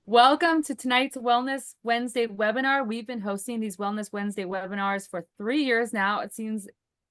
Welcome to tonight's Wellness Wednesday webinar. We've been hosting these Wellness Wednesday webinars for 3 years now. It seems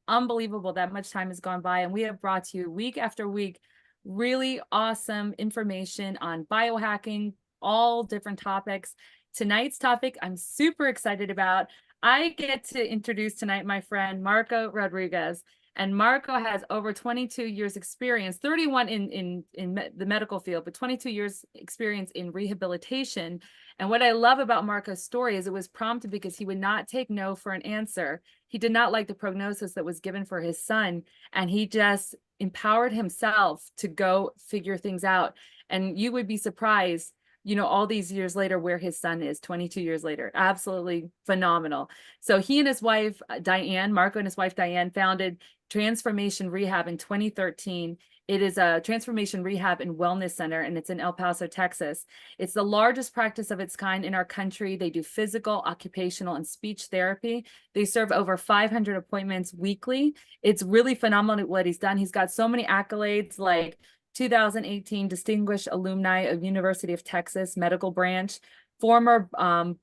unbelievable that much time has gone by, and we have brought to you week after week really awesome information on biohacking, all different topics. Tonight's topic I'm super excited about. I get to introduce tonight my friend Marco Rodriguez. And Marco has over 22 years experience, 31 in the medical field, but 22 years experience in rehabilitation. And what I love about Marco's story is it was prompted because he would not take no for an answer. He did not like the prognosis that was given for his son, and he just empowered himself to go figure things out. And you would be surprised, all these years later, where his son is 22 years later. Absolutely phenomenal. So he and his wife, Diane, Marco and his wife, Diane, founded Transformation Rehab in 2013. It is a transformation rehab and wellness center, and it's in El Paso, Texas. It's the largest practice of its kind in our country. They do physical, occupational, and speech therapy. They serve over 500 appointments weekly. It's really phenomenal what he's done. He's got so many accolades, like 2018 Distinguished Alumni of University of Texas Medical Branch, former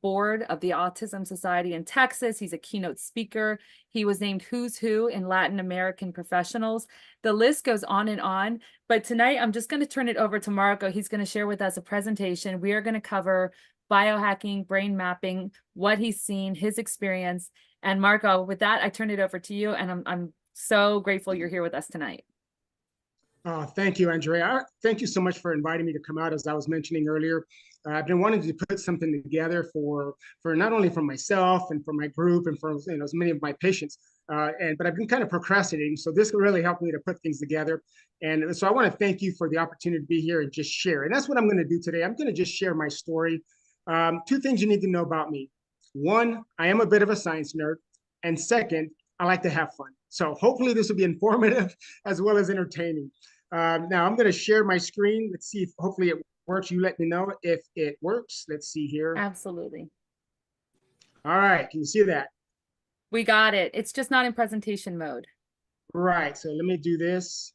board of the Autism Society in Texas. He's a keynote speaker. He was named Who's Who in Latin American Professionals. The list goes on, but tonight I'm just going to turn it over to Marco. He's going to share with us a presentation. We are going to cover biohacking, brain mapping, what he's seen, his experience. And Marco, with that, I turn it over to you, and I'm so grateful you're here with us tonight. Thank you, Andrea. Thank you so much for inviting me to come out. As I was mentioning earlier, I've been wanting to put something together for not only for myself and for my group and for as many of my patients, but I've been kind of procrastinating. So this really helped me to put things together. And so I want to thank you for the opportunity to be here and just share. And that's what I'm going to do today. I'm going to just share my story. Two things you need to know about me. One, I am a bit of a science nerd. And second, I like to have fun. So hopefully this will be informative as well as entertaining. Now I'm going to share my screen. Let's see if hopefully it works. You let me know if it works. Let's see here. Absolutely. All right. Can you see that? We got it. It's just not in presentation mode. Right. So let me do this.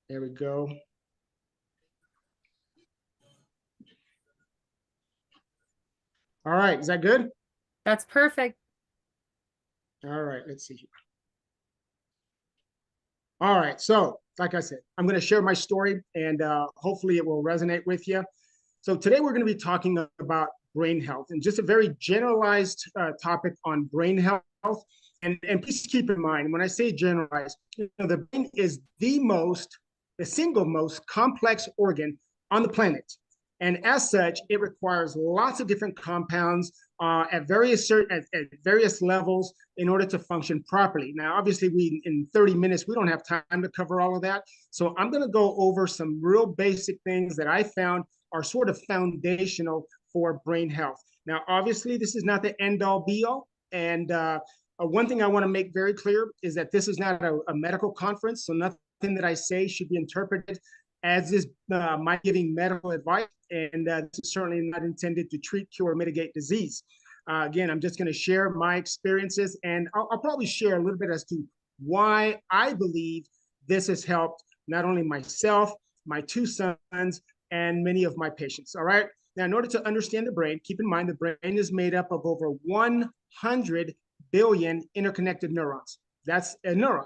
There we go. All right. Is that good? That's perfect. All right. Let's see here. All right. So, like I said, I'm going to share my story, and hopefully it will resonate with you. So today we're going to be talking about brain health, and just a very generalized topic on brain health. And please keep in mind, when I say generalized, the brain is the single most complex organ on the planet. And as such, it requires lots of different compounds at various levels in order to function properly. Now, obviously, in 30 minutes, we don't have time to cover all of that. So I'm going to go over some real basic things that I found are sort of foundational for brain health. Now, obviously, this is not the end-all be-all. And one thing I want to make very clear is that this is not a medical conference, so nothing that I say should be interpreted as is my giving medical advice, and this is certainly not intended to treat, cure, or mitigate disease. Again, I'm just going to share my experiences, and I'll probably share a little bit as to why I believe this has helped not only myself, my two sons, and many of my patients. All right. Now, in order to understand the brain, keep in mind the brain is made up of over 100 billion interconnected neurons. That's a neuron.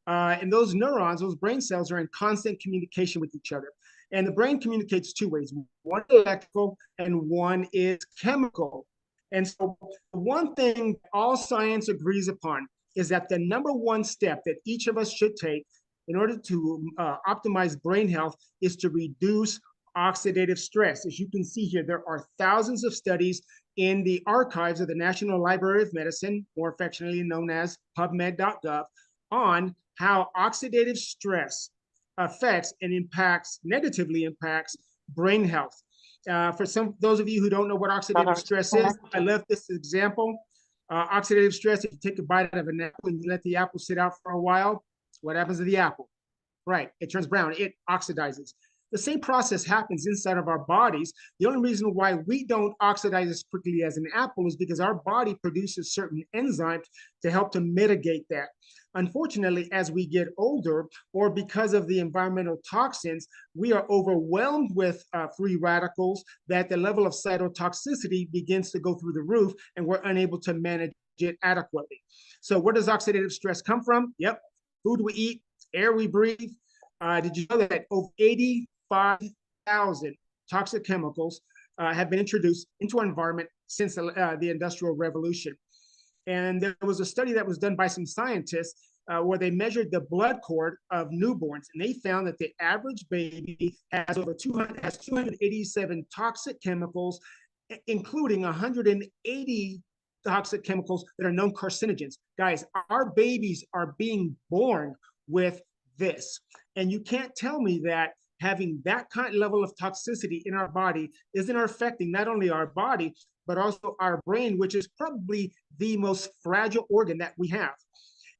And those neurons, those brain cells, are in constant communication with each other. And the brain communicates two ways. One is electrical and one is chemical. And so one thing all science agrees upon is that the number one step that each of us should take in order to optimize brain health is to reduce oxidative stress. As you can see here, there are thousands of studies in the archives of the National Library of Medicine, more affectionately known as PubMed.gov, on how oxidative stress affects and negatively impacts brain health. For those of you who don't know what oxidative stress is, I left this example. Oxidative stress, if you take a bite out of an apple and you let the apple sit out for a while, what happens to the apple? Right, it turns brown, it oxidizes. The same process happens inside of our bodies. The only reason why we don't oxidize as quickly as an apple is because our body produces certain enzymes to help to mitigate that. Unfortunately, as we get older, or because of the environmental toxins, we are overwhelmed with free radicals that the level of cytotoxicity begins to go through the roof, and we're unable to manage it adequately. So where does oxidative stress come from? Yep, food we eat, air we breathe. Did you know that over 85,000 toxic chemicals have been introduced into our environment since the Industrial Revolution? And there was a study that was done by some scientists where they measured the blood cord of newborns, and they found that the average baby has 287 toxic chemicals, including 180 toxic chemicals that are known carcinogens. Guys, our babies are being born with this, and you can't tell me that having that kind of level of toxicity in our body isn't affecting not only our body, but also our brain, which is probably the most fragile organ that we have.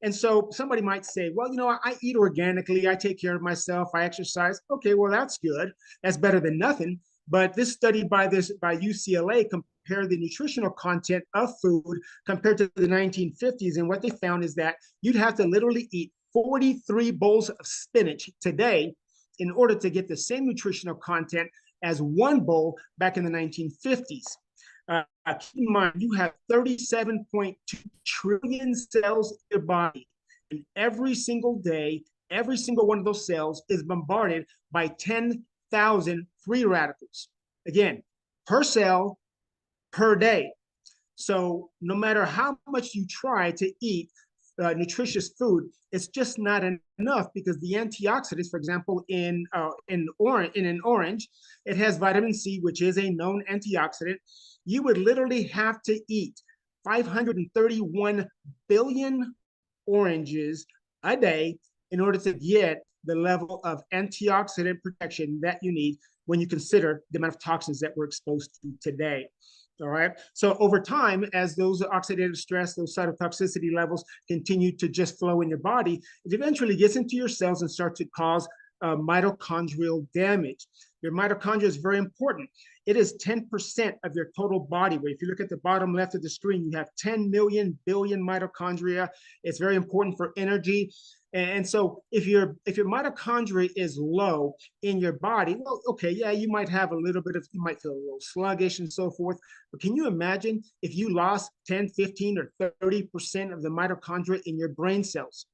And so somebody might say, well, you know, I eat organically, I take care of myself, I exercise. Okay, well, that's good. That's better than nothing. But this study by UCLA compared the nutritional content of food compared to the 1950s. And what they found is that you'd have to literally eat 43 bowls of spinach today in order to get the same nutritional content as one bowl back in the 1950s. Keep in mind, you have 37.2 trillion cells in your body. And every single day, every single one of those cells is bombarded by 10,000 free radicals. Again, per cell, per day. So no matter how much you try to eat nutritious food, it's just not enough, because the antioxidants, for example, in an orange, it has vitamin C, which is a known antioxidant. You would literally have to eat 531 billion oranges a day in order to get the level of antioxidant protection that you need when you consider the amount of toxins that we're exposed to today. All right. So over time, as those oxidative stress, those cytotoxicity levels continue to just flow in your body, it eventually gets into your cells and starts to cause mitochondrial damage. Your mitochondria is very important. It is 10% of your total body weight. If you look at the bottom left of the screen, you have 10 million billion mitochondria. It's very important for energy. And so if your mitochondria is low in your body, well, okay, yeah, you might have a little bit of, you might feel a little sluggish and so forth. But can you imagine if you lost 10, 15, or 30% of the mitochondria in your brain cells?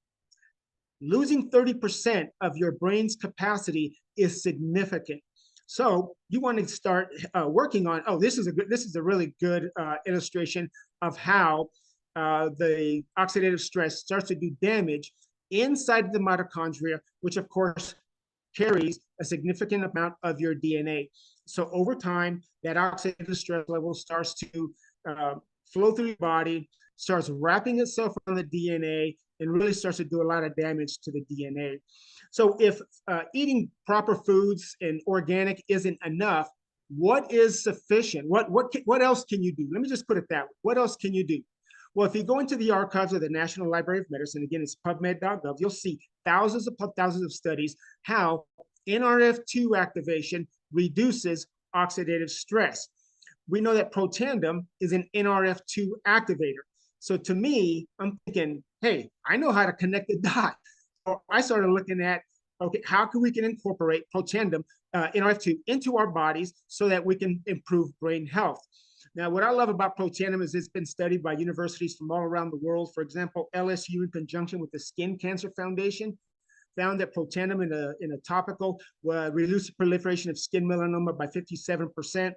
Losing 30% of your brain's capacity is significant. So you want to start working on, oh, this is a really good illustration of how the oxidative stress starts to do damage inside the mitochondria, which of course carries a significant amount of your DNA. So over time, that oxidative stress level starts to flow through your body, starts wrapping itself around the DNA, and really starts to do a lot of damage to the DNA. So if eating proper foods and organic isn't enough, what is sufficient? What else can you do? Let me just put it that way. What else can you do? Well, if you go into the archives of the National Library of Medicine, again, it's pubmed.gov, you'll see thousands of studies how NRF2 activation reduces oxidative stress. We know that Protandim is an NRF2 activator. So to me, I'm thinking, hey, I know how to connect the dots. So I started looking at, okay, how can we incorporate Protandim, NRF2, into our bodies so that we can improve brain health. Now, what I love about Protandim is it's been studied by universities from all around the world. For example, LSU, in conjunction with the Skin Cancer Foundation, found that Protandim in a topical reduced the proliferation of skin melanoma by 57%.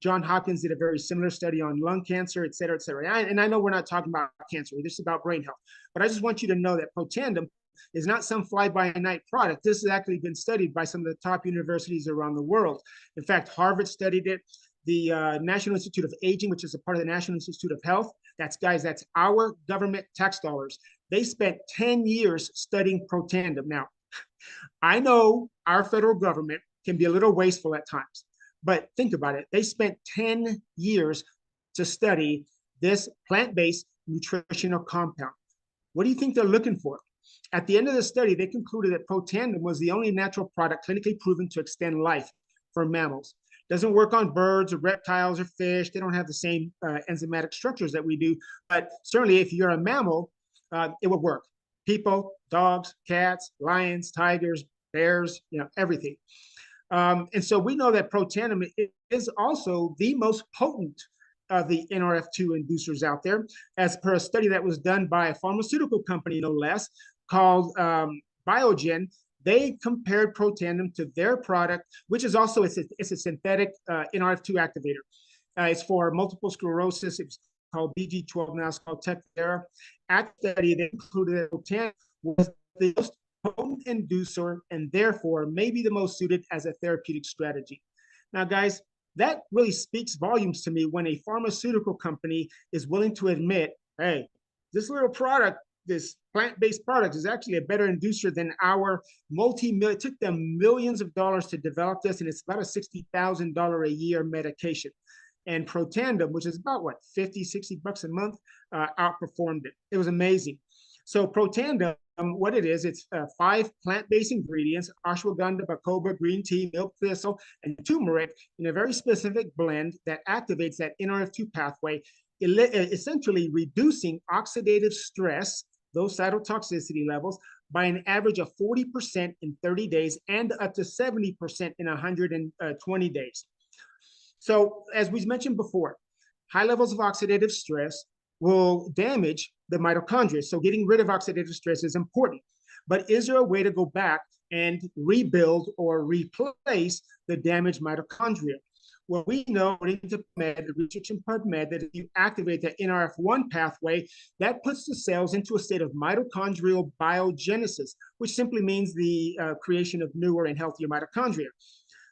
John Hopkins did a very similar study on lung cancer, et cetera, et cetera. And I know we're not talking about cancer, this is about brain health. But I just want you to know that Protandim is not some fly-by-night product. This has actually been studied by some of the top universities around the world. In fact, Harvard studied it. The National Institute of Aging, which is a part of the National Institute of Health, that's our government tax dollars. They spent 10 years studying Protandim. Now, I know our federal government can be a little wasteful at times, but think about it. They spent 10 years to study this plant-based nutritional compound. What do you think they're looking for? At the end of the study, they concluded that Protandim was the only natural product clinically proven to extend life for mammals. Doesn't work on birds or reptiles or fish. They don't have the same enzymatic structures that we do. But certainly, if you're a mammal, it would work. People, dogs, cats, lions, tigers, bears, everything. And so we know that Protandim is also the most potent of the NRF2 inducers out there, as per a study that was done by a pharmaceutical company, no less, called Biogen. They compared Protandim to their product, which is also it's a synthetic NRF2 activator. It's for multiple sclerosis. It's called BG12, now it's called Tecfidera. At the study, they concluded that Protandim was the most potent inducer and therefore may be the most suited as a therapeutic strategy. Now, guys, that really speaks volumes to me when a pharmaceutical company is willing to admit, hey, this little product, this plant-based product is actually a better inducer than our multi-million, it took them millions of dollars to develop this, and it's about a $60,000 a year medication. And Protandim, which is about what, 50, 60 bucks a month, outperformed it. It was amazing. So Protandim, what it is, it's 5 plant-based ingredients: ashwagandha, bacopa, green tea, milk thistle, and turmeric in a very specific blend that activates that NRF2 pathway, essentially reducing oxidative stress, those cytotoxicity levels, by an average of 40% in 30 days and up to 70% in 120 days. So as we mentioned before, high levels of oxidative stress will damage the mitochondria. So getting rid of oxidative stress is important. But is there a way to go back and rebuild or replace the damaged mitochondria? Well, we know, according to PubMed, the research in PubMed, that if you activate the NRF1 pathway, that puts the cells into a state of mitochondrial biogenesis, which simply means the creation of newer and healthier mitochondria.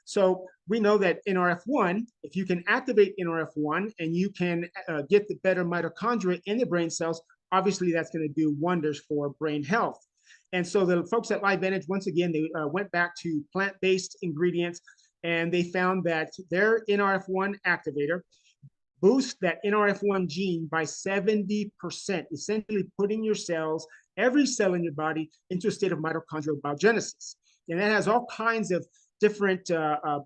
So we know that NRF1, if you can activate NRF1 and you can get the better mitochondria in the brain cells, obviously that's going to do wonders for brain health. And so the folks at LiveVantage, once again, they went back to plant-based ingredients, and they found that their NRF1 activator boosts that NRF1 gene by 70%, essentially putting your cells, every cell in your body, into a state of mitochondrial biogenesis. And that has all kinds of different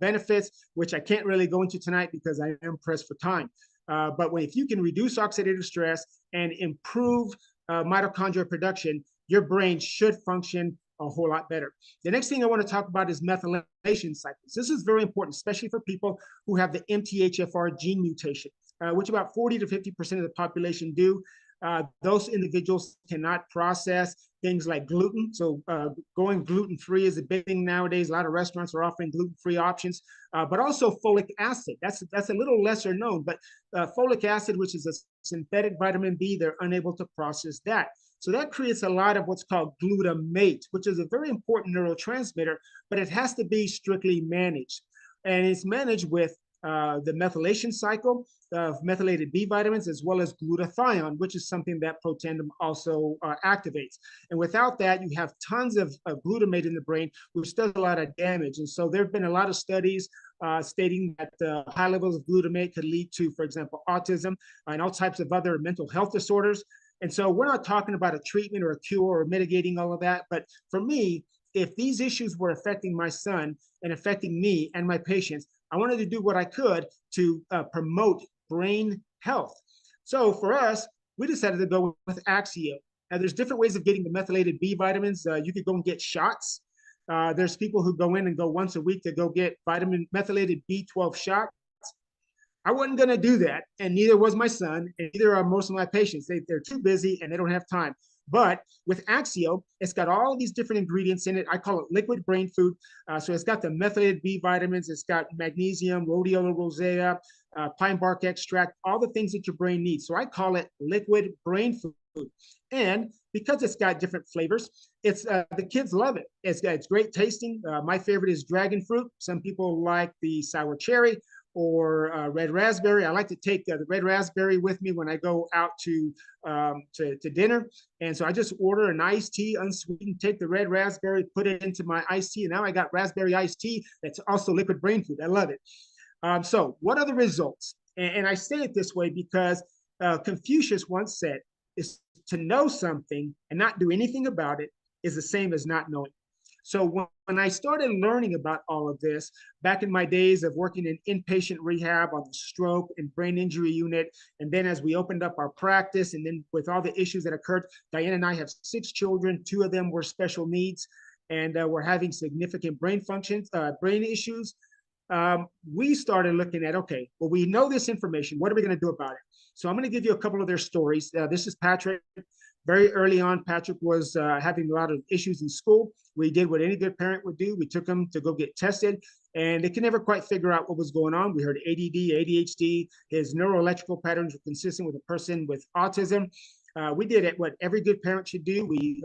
benefits, which I can't really go into tonight because I am pressed for time. But if you can reduce oxidative stress and improve mitochondrial production, your brain should function a whole lot better. The next thing I want to talk about is methylation cycles. This is very important, especially for people who have the MTHFR gene mutation, which about 40 to 50% of the population do. Those individuals cannot process things like gluten. So going gluten-free is a big thing nowadays. A lot of restaurants are offering gluten-free options, but also folic acid. That's a little lesser known, but folic acid, which is a synthetic vitamin B, they're unable to process that. So that creates a lot of what's called glutamate, which is a very important neurotransmitter, but it has to be strictly managed. And it's managed with the methylation cycle of methylated B vitamins, as well as glutathione, which is something that Protandim also activates. And without that, you have tons of glutamate in the brain, which does a lot of damage. And so there have been a lot of studies stating that high levels of glutamate could lead to, for example, autism and all types of other mental health disorders. And so we're not talking about a treatment or a cure or mitigating all of that. But for me, if these issues were affecting my son and affecting me and my patients, I wanted to do what I could to promote brain health. So for us, we decided to go with AgeWell. Now, there's different ways of getting the methylated B vitamins. You could go and get shots. There's people who go in and go once a week to go get methylated B12 shots. I wasn't going to do that, and neither was my son, and neither are most of my patients. They're too busy, and they don't have time. But with AgeWell, it's got all these different ingredients in it. I call it liquid brain food. So it's got the methylated B vitamins. It's got magnesium, rhodiola rosea, pine bark extract, all the things that your brain needs. So I call it liquid brain food. And because it's got different flavors, it's the kids love it. It's great tasting. My favorite is dragon fruit. Some people like the sour cherry or red raspberry. I like to take the red raspberry with me when I go out to dinner. And so I just order an iced tea, unsweetened, take the red raspberry, put it into my iced tea. And now I got raspberry iced tea that's also liquid brain food. I love it. So what are the results? And I say it this way because Confucius once said, is to know something and not do anything about it is the same as not knowing. So when I started learning about all of this, back in my days of working in inpatient rehab on the stroke and brain injury unit, and then as we opened up our practice, and then with all the issues that occurred, Diane and I have 6 children. 2 of them were special needs, and we're having significant brain functions, brain issues. We started looking at, okay, well, we know this information. What are we going to do about it? So I'm going to give you a couple of their stories. This is Patrick. Very early on, Patrick was having a lot of issues in school. We did what any good parent would do. We took him to go get tested, and they could never quite figure out what was going on. We heard ADD, ADHD. His neuroelectrical patterns were consistent with a person with autism. We did it, what every good parent should do. We,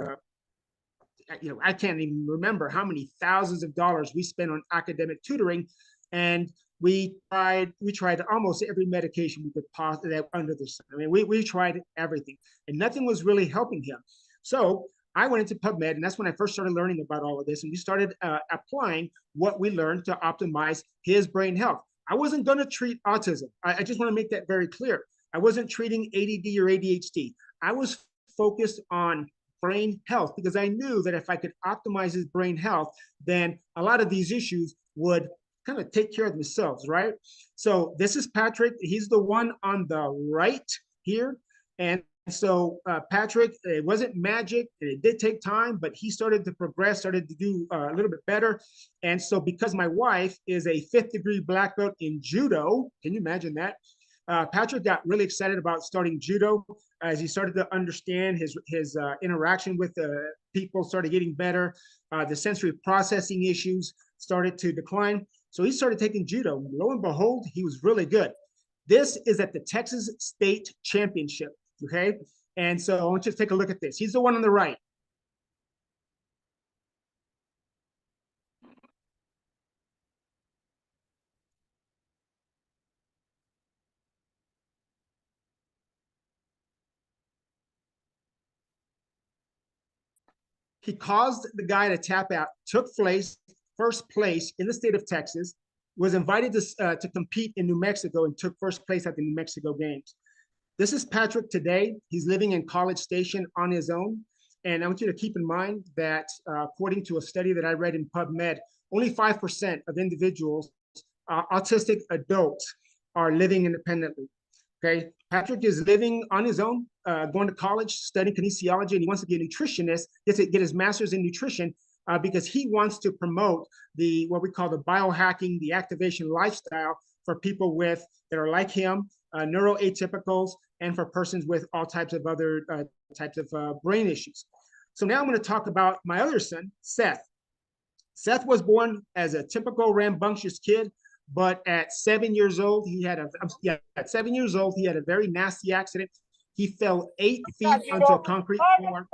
I can't even remember how many thousands of dollars we spent on academic tutoring, and we tried almost every medication we could possibly under the sun. I mean, we tried everything, and nothing was really helping him. So I went into PubMed, and that's when I first started learning about all of this. And we started applying what we learned to optimize his brain health. I wasn't going to treat autism. I just want to make that very clear. I wasn't treating ADD or ADHD. I was focused on brain health because I knew that if I could optimize his brain health, then a lot of these issues would kind of take care of themselves, right? So this is Patrick. He's the one on the right here. And so Patrick, it wasn't magic, and it did take time, but he started to progress, started to do a little bit better. And so because my wife is a 5th degree black belt in judo, can you imagine that? Patrick got really excited about starting judo as he started to understand his interaction with people started getting better. The sensory processing issues started to decline. So he started taking judo. Lo and behold, he was really good. This is at the Texas State Championship, okay? And so I want you to take a look at this. He's the one on the right. He caused the guy to tap out, took first place in the state of Texas, was invited to compete in New Mexico, and took first place at the New Mexico Games. This is Patrick today. He's living in College Station on his own. And I want you to keep in mind that according to a study that I read in PubMed, only 5% of individuals, autistic adults, are living independently. Okay, Patrick is living on his own, going to college, studying kinesiology, and he wants to be a nutritionist, get his master's in nutrition because he wants to promote what we call the biohacking, the activation lifestyle for people that are like him, neuroatypicals, and for persons with all types of other types of brain issues. So now I'm going to talk about my other son, Seth. Seth was born as a typical rambunctious kid, but at 7 years old, he had a very nasty accident. He fell 8 feet onto a concrete floor.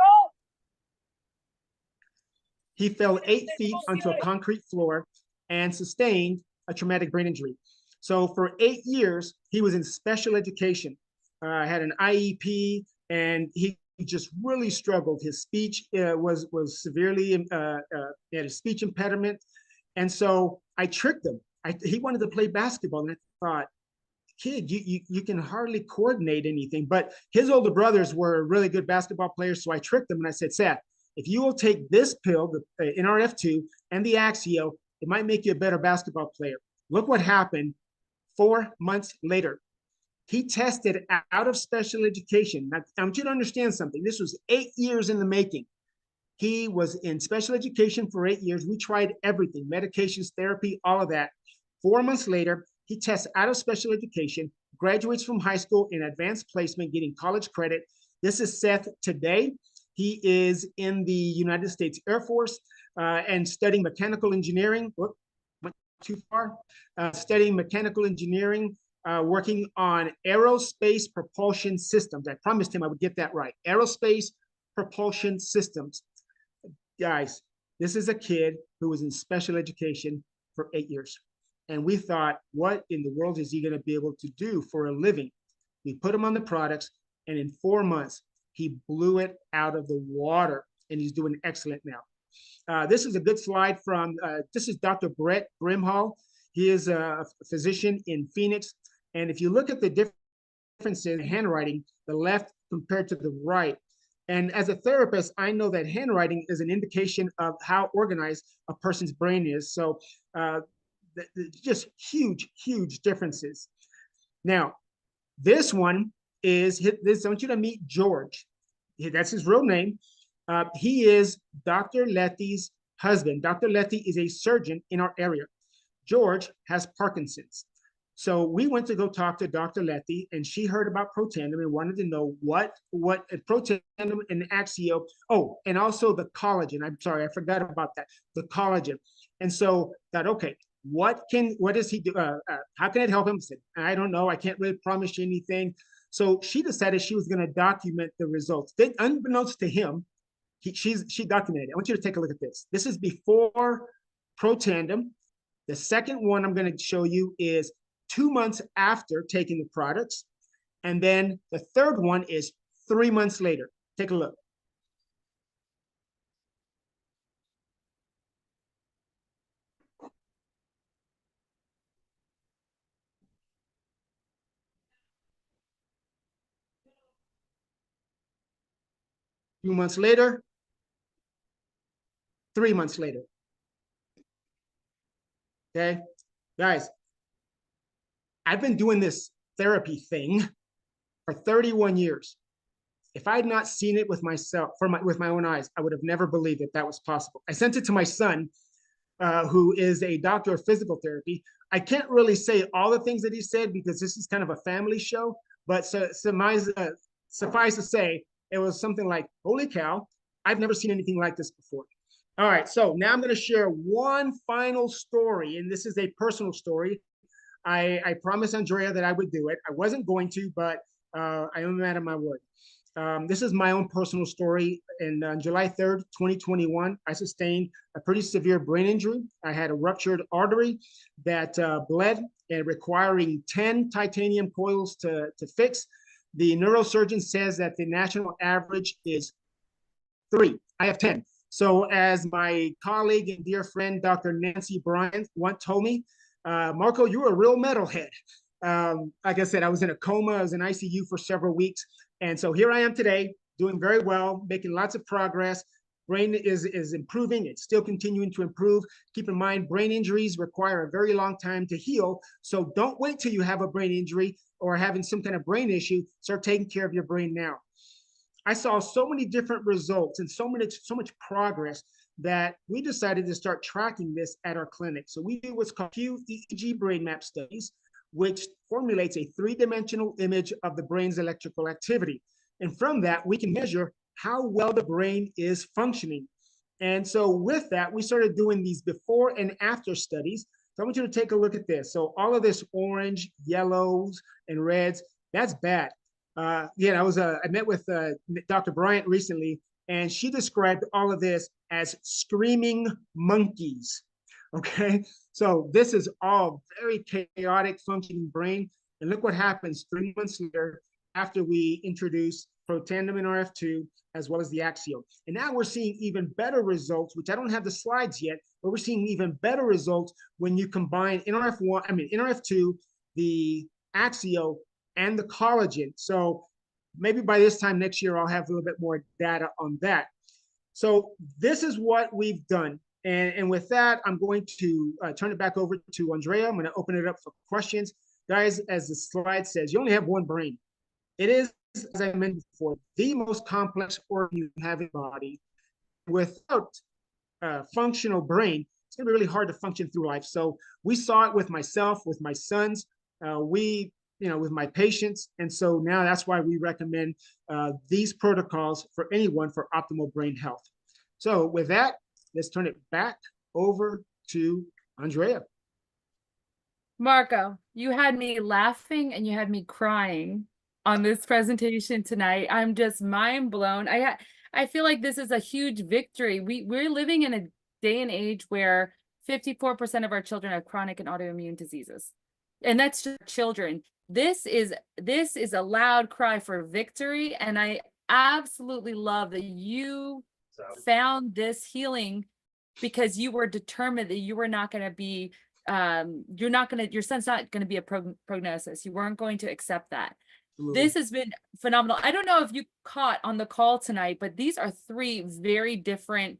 He fell 8 feet onto a concrete floor and sustained a traumatic brain injury. So for 8 years, he was in special education, had an IEP, and he just really struggled. His speech was severely, he had a speech impediment. And so I tricked him. He wanted to play basketball, and I thought, kid, you can hardly coordinate anything. But his older brothers were really good basketball players, so I tricked them, and I said, Seth, if you will take this pill, the NRF2, and the Axio, it might make you a better basketball player. Look what happened 4 months later. He tested out of special education. Now, I want you to understand something. This was 8 years in the making. He was in special education for 8 years. We tried everything, medications, therapy, all of that. 4 months later, he tests out of special education, graduates from high school in advanced placement, getting college credit. This is Seth today. He is in the United States Air Force and studying mechanical engineering. Whoop, went too far. Studying mechanical engineering, working on aerospace propulsion systems. I promised him I would get that right. Aerospace propulsion systems. Guys, this is a kid who was in special education for 8 years. And we thought, what in the world is he going to be able to do for a living? We put him on the products, and in 4 months, he blew it out of the water, and he's doing excellent now. This is a good slide from, this is Dr. Brett Brimhall. He is a physician in Phoenix. And if you look at the differences in handwriting, the left compared to the right, And as a therapist, I know that handwriting is an indication of how organized a person's brain is. So uh, just huge, huge differences. Now, this one is this. I want you to meet George. That's his real name. He is Dr. Letty's husband. Dr. Letty is a surgeon in our area. George has Parkinson's. So we went to go talk to Dr. Letty, and she heard about Protandim and wanted to know what Protandim and Axio. Oh, and also the collagen. I'm sorry, I forgot about that. The collagen. And so that okay, what does he do? How can it help him? I said, I don't know. I can't really promise you anything. So she decided she was going to document the results. Then, unbeknownst to him, she documented it. I want you to take a look at this. This is before Protandim. The second one I'm going to show you is 2 months after taking the products. And then the third one is 3 months later. Take a look. Few months later, 3 months later. Okay, guys, I've been doing this therapy thing for 31 years. If I had not seen it with myself, with my own eyes, I would have never believed that that was possible. I sent it to my son, who is a doctor of physical therapy. I can't really say all the things that he said because this is kind of a family show, but suffice to say, it was something like, holy cow, I've never seen anything like this before. All right, so now I'm going to share one final story, and this is a personal story. I promised Andrea that I would do it. I wasn't going to, but I am a man of my word. This is my own personal story. And on July 3rd, 2021, I sustained a pretty severe brain injury. I had a ruptured artery that bled and requiring 10 titanium coils to fix. The neurosurgeon says that the national average is 3. I have 10. So as my colleague and dear friend, Dr. Nancy Bryant once told me, Marco, you're a real metalhead. Like I said, I was in a coma. I was in ICU for several weeks. And so here I am today, doing very well, making lots of progress. Brain is improving. It's still continuing to improve. Keep in mind, brain injuries require a very long time to heal. So don't wait till you have a brain injury or having some kind of brain issue. Start taking care of your brain now. I saw so many different results and so much progress that we decided to start tracking this at our clinic. So we do what's called QEEG brain map studies, which formulates a 3-dimensional image of the brain's electrical activity. And from that, we can measure how well the brain is functioning. And so with that, we started doing these before and after studies. So I want you to take a look at this. So all of this orange, yellows, and reds, that's bad. I met with Dr. Bryant recently, and she described all of this as screaming monkeys. Okay, so this is all very chaotic functioning brain. And look what happens 3 months later after we introduce Protandim and RF2, as well as the Axio. And now we're seeing even better results, which I don't have the slides yet, but we're seeing even better results when you combine NRF2, the Axio, and the collagen. So maybe by this time next year, I'll have a little bit more data on that. So this is what we've done. And with that, I'm going to turn it back over to Andrea. I'm going to open it up for questions. Guys, as the slide says, you only have one brain. It is, as I mentioned before, the most complex organ you have in the body. Without a functional brain, it's going to be really hard to function through life. So we saw it with myself, with my sons, with my patients. And so now that's why we recommend these protocols for anyone for optimal brain health. So with that, let's turn it back over to Andrea. Marco, you had me laughing and you had me crying on this presentation tonight. I'm just mind blown. I feel like this is a huge victory. We're living in a day and age where 54% of our children have chronic and autoimmune diseases. And that's just children. This is a loud cry for victory. And I absolutely love that you found this healing because you were determined that you were not going to be, your son's not going to be a prognosis. You weren't going to accept that. Absolutely. This has been phenomenal. I don't know if you caught on the call tonight, but these are three very different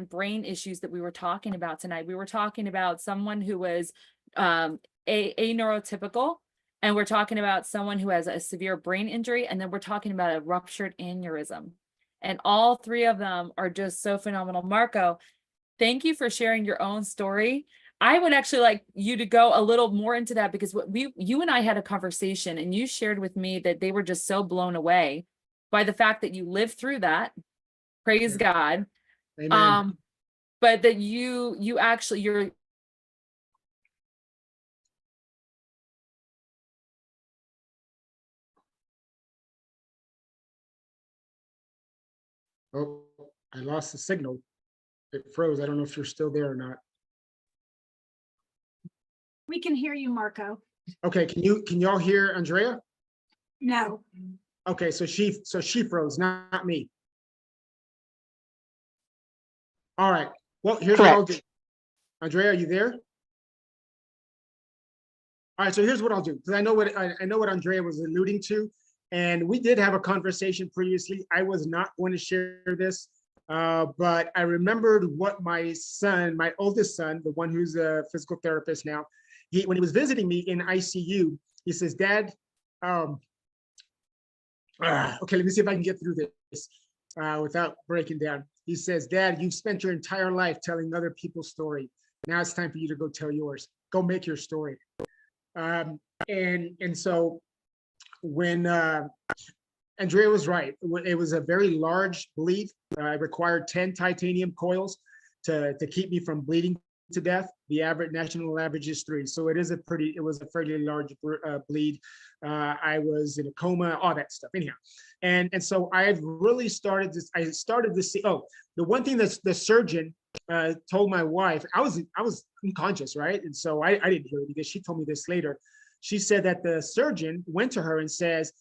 brain issues that we were talking about tonight. We were talking about someone who was a neurotypical, and we're talking about someone who has a severe brain injury, and then we're talking about a ruptured aneurysm. And all three of them are just so phenomenal. Marco, thank you for sharing your own story. I would actually like you to go a little more into that, because you and I had a conversation, and you shared with me that they were just so blown away by the fact that you lived through that. Praise God. Amen. But that you actually you're Oh, I lost the signal. It froze. I don't know if you're still there or not. We can hear you, Marco. Okay, can y'all hear Andrea? No. Okay, so she froze, not me. All right. Well, here's what I'll do. Andrea, are you there? All right, so here's what I'll do, because I know what Andrea was alluding to, and we did have a conversation previously. I was not going to share this, but I remembered what my oldest son, the one who's a physical therapist now, when he was visiting me in ICU, he says, "Dad, okay, let me see if I can get through this without breaking down." He says, "Dad, you've spent your entire life telling other people's story. Now it's time for you to go tell yours. Go make your story." And so when Andrea was right, it was a very large bleed. I required 10 titanium coils to keep me from bleeding to death. The national average is 3. So it was a fairly large bleed. I was in a coma, all that stuff. Anyhow, and so I've really started this. I started to see. Oh, the one thing that the surgeon told my wife, I was unconscious, right? And so I didn't hear it, because she told me this later. She said that the surgeon went to her and says,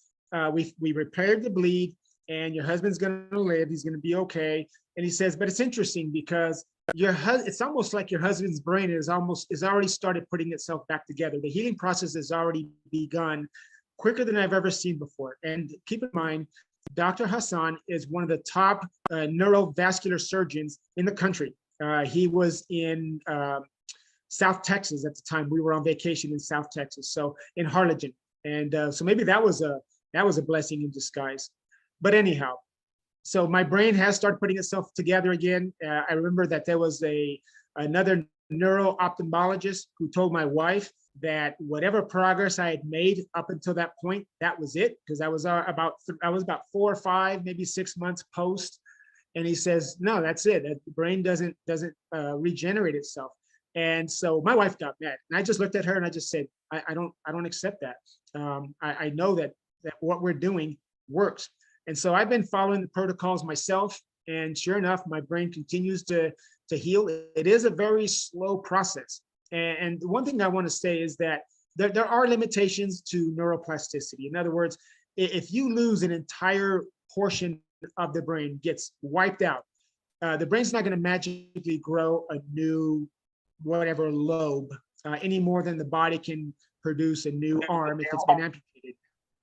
we repaired the bleed, and your husband's going to live. He's going to be okay. And he says, but it's interesting because it's almost like your husband's brain is already started putting itself back together. The healing process has already begun quicker than I've ever seen before. And keep in mind, Dr. Hassan is one of the top neurovascular surgeons in the country. He was in South Texas at the time. We were on vacation in South Texas, so in Harlingen. And so maybe that was a blessing in disguise. But anyhow, so my brain has started putting itself together again. I remember that there was another neuro-ophthalmologist who told my wife that whatever progress I had made up until that point, that was it, because I was about 4 or 5, maybe 6 months post. And he says, no, that's it. The brain doesn't regenerate itself. And so my wife got mad, and I just looked at her and I just said, I don't accept that. I know that what we're doing works. And so I've been following the protocols myself, and sure enough, my brain continues to heal. It is a very slow process. And the one thing I want to say is that there are limitations to neuroplasticity. In other words, if you lose an entire portion of the brain, gets wiped out, the brain's not going to magically grow a new whatever lobe any more than the body can produce a new arm if it's been amputated.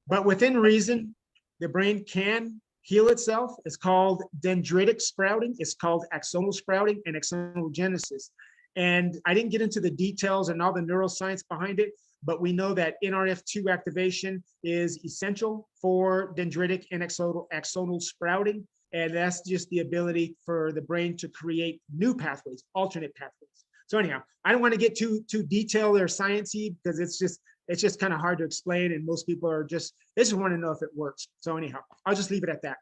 But within reason, the brain can heal itself. It's called dendritic sprouting. It's called axonal sprouting and axonal genesis. And I didn't get into the details and all the neuroscience behind it, but we know that NRF2 activation is essential for dendritic and axonal sprouting. And that's just the ability for the brain to create new pathways, alternate pathways. So anyhow, I don't want to get too detailed or sciencey, because it's just kind of hard to explain, and most people they just want to know if it works. So anyhow, I'll just leave it at that.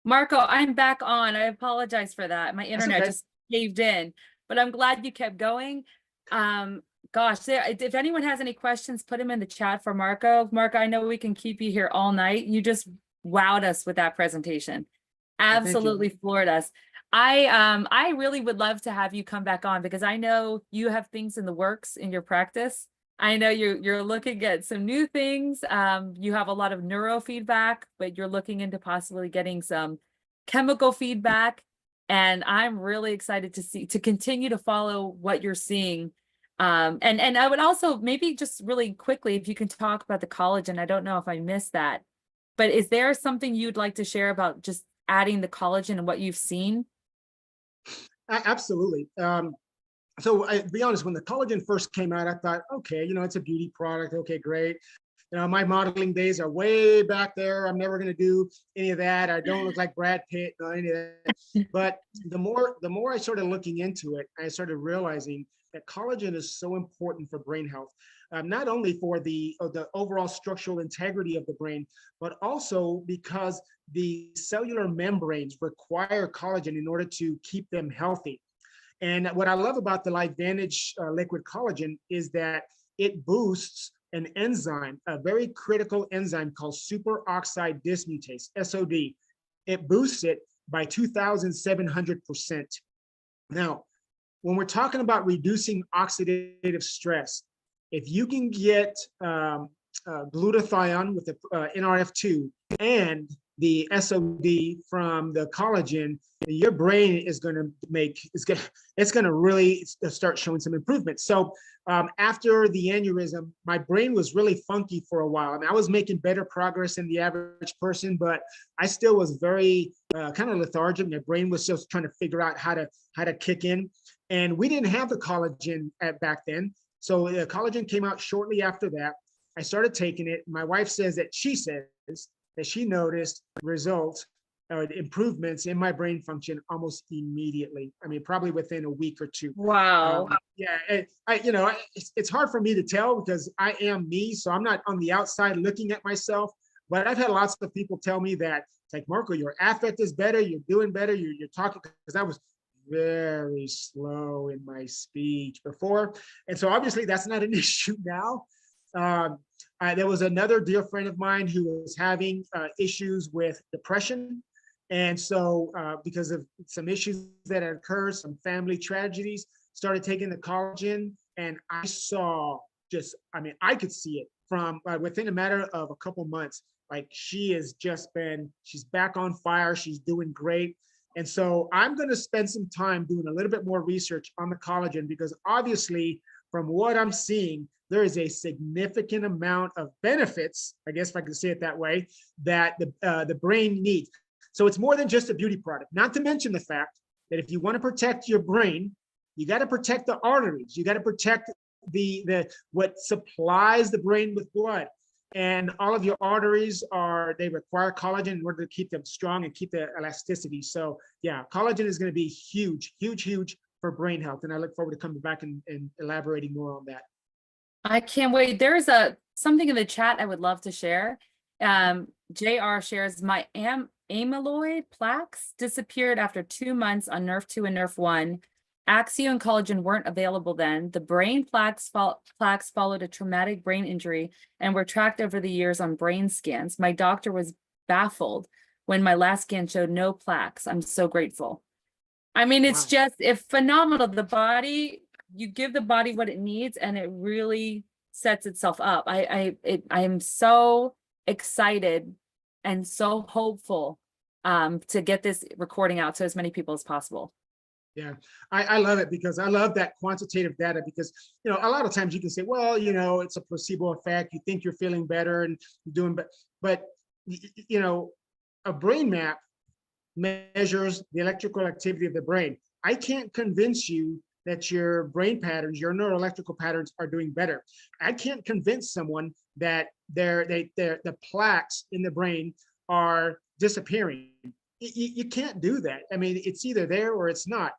Marco, I'm back on. I apologize for that. My internet just caved in, but I'm glad you kept going. Gosh, if anyone has any questions, put them in the chat for Marco. Marco, I know we can keep you here all night. You just wowed us with that presentation. Absolutely floored us. I really would love to have you come back on, because I know you have things in the works in your practice. I know you're looking at some new things. You have a lot of neurofeedback, but you're looking into possibly getting some chemical feedback. And I'm really excited to continue to follow what you're seeing And I would also maybe just really quickly, if you can talk about the collagen, I don't know if I missed that, but is there something you'd like to share about just adding the collagen and what you've seen? Absolutely. So I be honest, when the collagen first came out, I thought, okay, it's a beauty product. Okay, great. My modeling days are way back there. I'm never going to do any of that. I don't look like Brad Pitt or any of that. But the more I started looking into it, I started realizing that collagen is so important for brain health, not only for the overall structural integrity of the brain, but also because the cellular membranes require collagen in order to keep them healthy. And what I love about the LifeVantage liquid collagen is that it boosts an enzyme, a very critical enzyme called superoxide dismutase, SOD. It boosts it by 2,700%. Now, when we're talking about reducing oxidative stress, if you can get glutathione with the NRF2 and the SOD from the collagen, your brain is going to really start showing some improvement. So after the aneurysm, my brain was really funky for a while. I mean, I was making better progress than the average person, but I still was very kind of lethargic. My brain was just trying to figure out how to kick in. And we didn't have the collagen back then. So the collagen came out shortly after that. I started taking it. My wife says that she noticed results or improvements in my brain function almost immediately. I mean, probably within a week or two. Wow. Yeah, it's hard for me to tell because I am me, so I'm not on the outside looking at myself. But I've had lots of people tell me that, like, Marco, your affect is better, you're doing better, you're talking, because I was very slow in my speech before, and so obviously that's not an issue now. There was another dear friend of mine who was having issues with depression. And so because of some issues that had occurred, some family tragedies, started taking the collagen. And I saw I could see it from within a matter of a couple months. Like she's back on fire. She's doing great. And so I'm going to spend some time doing a little bit more research on the collagen, because obviously from what I'm seeing, there is a significant amount of benefits, I guess if I can say it that way, that the brain needs. So it's more than just a beauty product, not to mention the fact that if you want to protect your brain, you got to protect the arteries. You got to protect what supplies the brain with blood. And all of your arteries they require collagen in order to keep them strong and keep the elasticity. So yeah, collagen is going to be huge, huge, huge for brain health. And I look forward to coming back and elaborating more on that. I can't wait. There's something in the chat I would love to share. JR shares, my amyloid plaques disappeared after 2 months on NRF2 and NRF1. Axio and collagen weren't available then. The brain plaques followed a traumatic brain injury and were tracked over the years on brain scans. My doctor was baffled when my last scan showed no plaques. I'm so grateful. I mean, it's just phenomenal. The body, you give the body what it needs and it really sets itself up. I am so excited and so hopeful to get this recording out to as many people as possible. Yeah, I love it because I love that quantitative data, because, a lot of times you can say, well, it's a placebo effect. You think you're feeling better and doing, but a brain map measures the electrical activity of the brain. I can't convince you that your brain patterns, your neuroelectrical patterns are doing better. I can't convince someone that the plaques in the brain are disappearing. You can't do that. I mean, it's either there or it's not.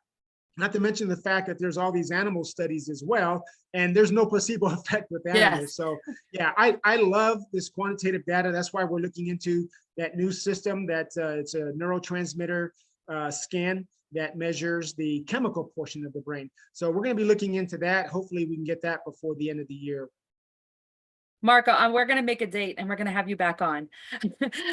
Not to mention the fact that there's all these animal studies as well, and there's no placebo effect with animals. Yes. So yeah, I love this quantitative data. That's why we're looking into that new system that it's a neurotransmitter scan that measures the chemical portion of the brain. So we're going to be looking into that. Hopefully we can get that before the end of the year. Marco, we're going to make a date and we're going to have you back on.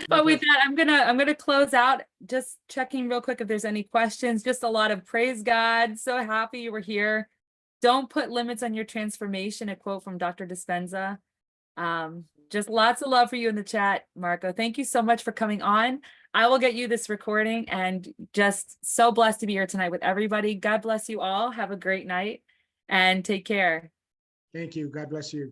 But with that, I'm going to close out, just checking real quick if there's any questions. Just a lot of praise God. So happy you were here. Don't put limits on your transformation, a quote from Dr. Dispenza. Just lots of love for you in the chat, Marco. Thank you so much for coming on. I will get you this recording, and just so blessed to be here tonight with everybody. God bless you all. Have a great night and take care. Thank you. God bless you.